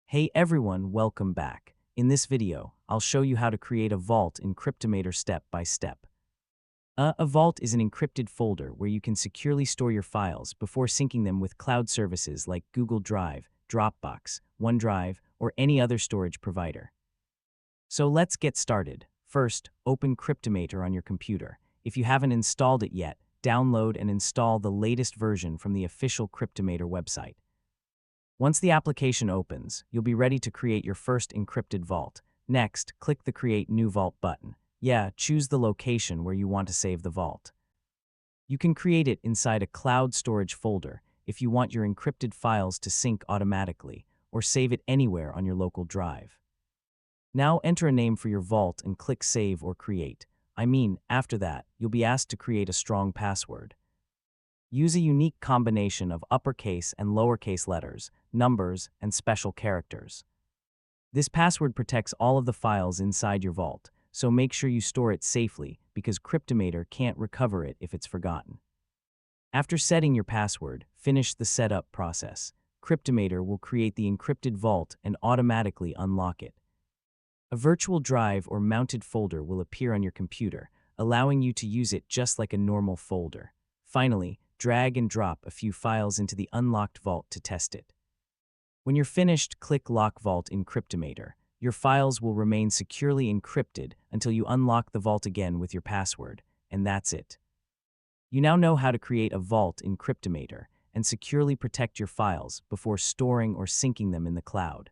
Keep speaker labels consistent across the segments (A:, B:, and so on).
A: Hey everyone, welcome back. In this video, I'll show you how to create a vault in Cryptomator step by step. A vault is an encrypted folder where you can securely store your files before syncing them with cloud services like Google Drive, Dropbox, OneDrive, or any other storage provider. So let's get started. First, open Cryptomator on your computer. If you haven't installed it yet, download and install the latest version from the official Cryptomator website. Once the application opens, you'll be ready to create your first encrypted vault. Next, click the Create New Vault button. Choose the location where you want to save the vault. You can create it inside a cloud storage folder if you want your encrypted files to sync automatically, or save it anywhere on your local drive. Now enter a name for your vault and click Save or Create. After that, you'll be asked to create a strong password. Use a unique combination of uppercase and lowercase letters, numbers, and special characters. This password protects all of the files inside your vault, so make sure you store it safely because Cryptomator can't recover it if it's forgotten. After setting your password, finish the setup process. Cryptomator will create the encrypted vault and automatically unlock it. A virtual drive or mounted folder will appear on your computer, allowing you to use it just like a normal folder. Finally, drag and drop a few files into the unlocked vault to test it. When you're finished, click Lock Vault in Cryptomator. Your files will remain securely encrypted until you unlock the vault again with your password, and that's it. You now know how to create a vault in Cryptomator and securely protect your files before storing or syncing them in the cloud.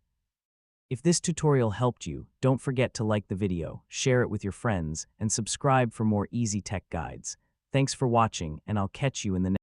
A: If this tutorial helped you, don't forget to like the video, share it with your friends, and subscribe for more easy tech guides. Thanks for watching, and I'll catch you in the next